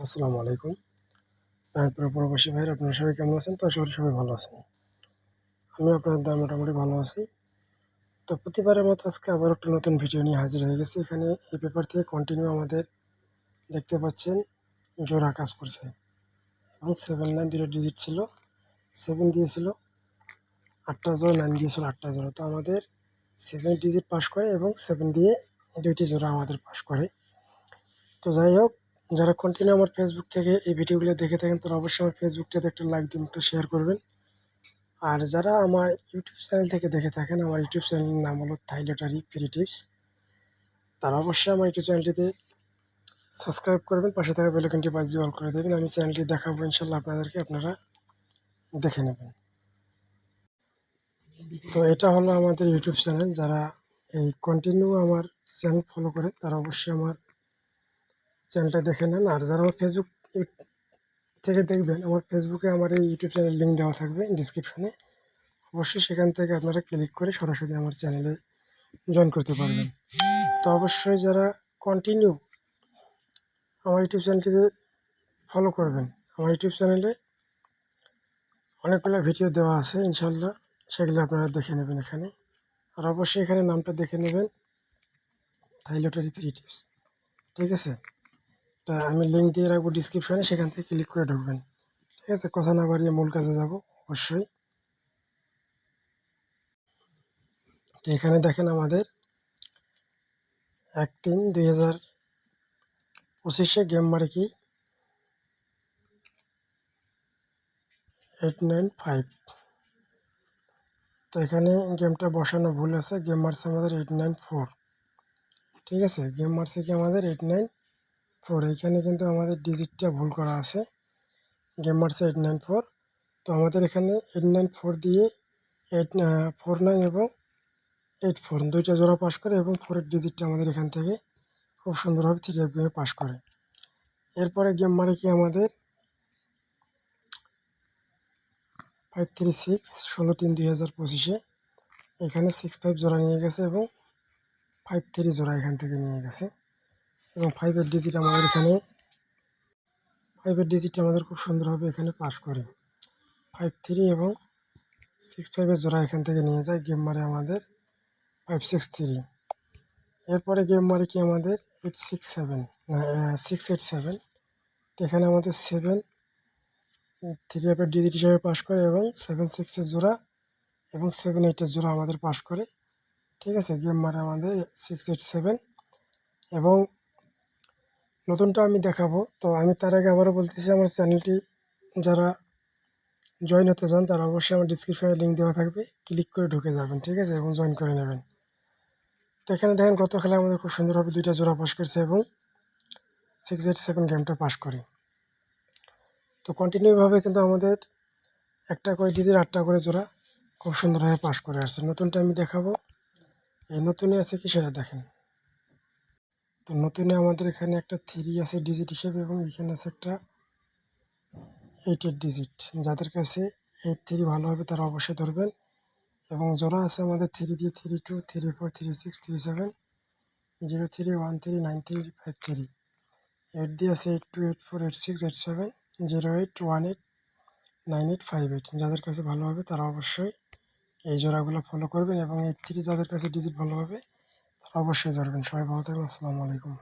আসসালামু আলাইকুম। প্রিয় প্রবাসী ভাইয়েরা, আপনারা সবাই কেমন আছেন? তো আশা করি সবাই ভালো আছেন। আমিও আপনাদের দয়ায় মোটামুটি ভালো আছি। তো প্রতিবারের মতো আজকে আবার একটা নতুন ভিডিও নিয়ে হাজির হয়ে গেছি। এখানে এই পেপার থেকে কন্টিনিউ আমাদের দেখতে পাচ্ছেন জোড়া কাজ করছে এবং 7, 9 দুটো ডিজিট ছিল। 7 দিয়েছিল 8টা জোড়া, 9 দিয়েছিল 8টা জোড়া। তো আমাদের 7 ডিজিট পাস করে এবং 7 দিয়ে 2টি জোড়া আমাদের পাস করে। তো যাই হোক, যারা কন্টিনিউ আমার ফেসবুক থেকে এই ভিডিওগুলো দেখে থাকেন তারা অবশ্যই আমার ফেসবুকটাতে একটা লাইক দিন, একটু শেয়ার করবেন। আর যারা আমার ইউটিউব চ্যানেল থেকে দেখে থাকেন, আমার ইউটিউব চ্যানেলের নাম হলো থাই লটারি ফ্রি টিপস। তারা অবশ্যই আমার ইউটিউব চ্যানেলটিতে সাবস্ক্রাইব করবেন, পাশে থাকা বেল আইকনটি বাজিয়ে অল করে দেবেন। আমি চ্যানেলটি দেখাবো ইনশাল্লাহ, আপনাদেরকে আপনারা দেখে নেবেন। তো এটা হলো আমাদের ইউটিউব চ্যানেল। যারা এই কন্টিনিউ আমার চ্যানেল ফলো করে তারা অবশ্যই আমার চ্যানেলটা দেখে নেন। আর যারা আমার ফেসবুক থেকে দেখবেন, আমার ফেসবুকে আমার এই ইউটিউব চ্যানেল লিঙ্ক দেওয়া থাকবে ডিসক্রিপশনে। অবশ্যই সেখান থেকে আপনারা ক্লিক করে সরাসরি আমার চ্যানেলে জয়েন করতে পারবেন। তো অবশ্যই যারা কন্টিনিউ আমার ইউটিউব চ্যানেলটিতে ফলো করবেন, আমার ইউটিউব চ্যানেলে অনেকগুলো ভিডিও দেওয়া আছে ইনশাল্লাহ, সেগুলো আপনারা দেখে নেবেন এখানে। আর অবশ্যই এখানে নামটা দেখে নেবেন, থাই লটারি ফ্রি টিপস। ঠিক আছে, তা আমি লিঙ্ক দিয়ে রাখবো ডিসক্রিপশানে, সেখান থেকে ক্লিক করে ঢুকবেন। ঠিক আছে, কথা না বাড়িয়ে মূল কাজে যাব অবশ্যই। তো এখানে দেখেন আমাদের 1/3/2025 গেম মার্কি 895। তো এখানে গেমটা বসানো ভুল আছে, গেম মারছে আমাদের 894। ঠিক আছে, গেম মারছে কি আমাদের 894। এইখানে কিন্তু আমাদের ডিজিটটা ভুল করা আছে, গেম মারছে 894। তো আমাদের এখানে 894 দিয়ে 849 এবং 84 দুইটা জোড়া পাস করে এবং 4-এর ডিজিটটা আমাদের এখান থেকে খুব সুন্দরভাবে 3 গেমে পাস করে। এরপরে গেম মারে কি আমাদের 536 16/3/2025 এখানে 65 জোড়া নিয়ে গেছে এবং 53 জোড়া এখান থেকে নিয়ে গেছে এবং 5-এর ডিজিট আমাদের এখানে 5-এর ডিজিটটা আমাদের খুব সুন্দরভাবে এখানে পাস করে। 53 এবং 65-এর জোড়া এখান থেকে নিয়ে যায়, গেম মারে আমাদের 563। এরপরে গেম মারে কি আমাদের 867 না 687। এখানে আমাদের 7 3-এর ডিজিট হিসাবে পাস করে এবং 7-6-এর জোড়া এবং 7-8-এর জোড়া আমাদের পাস করে। ঠিক আছে, গেম মারে আমাদের 687 এবং নতুনটা আমি দেখাবো। তো আমি তার আগে আবারও বলতেছি, আমার চ্যানেলটি যারা জয়েন হতে চান তারা অবশ্যই আমার ডিসক্রিপশনে লিঙ্ক দেওয়া থাকবে, ক্লিক করে ঢুকে যাবেন। ঠিক আছে, এবং জয়েন করে নেবেন। তো এখানে দেখেন গত খেলায় আমাদের খুব সুন্দরভাবে 2টা জোড়া পাস করছে এবং 687 গেমটা পাস করে। তো কন্টিনিউভাবে কিন্তু আমাদের একটা করে ডিজিট 8টা করে জোড়া খুব সুন্দরভাবে পাস করে আসছে। নতুনটা আমি দেখাবো, এই নতুনে আছে কি সেটা দেখেন। তো নতুনে আমাদের এখানে একটা 3 আছে ডিজিট হিসেবে এবং এখানে আছে একটা 8-এর ডিজিট। যাদের কাছে 8-3 ভালো হবে তারা অবশ্যই ধরবেন। এবং জোড়া আছে আমাদের 3 দিয়ে 32 34 36 37 03 13 93 53। 8 দিয়ে আছে 82 84 86 87 08 18 98 58। যাদের কাছে ভালো হবে তারা অবশ্যই এই জোড়াগুলো ফলো করবেন এবং 83 যাদের কাছে ডিজিট ভালো হবে তারা অবশ্যই ধরবেন। সবাই ভালো থাকবেন। আসসালামু আলাইকুম।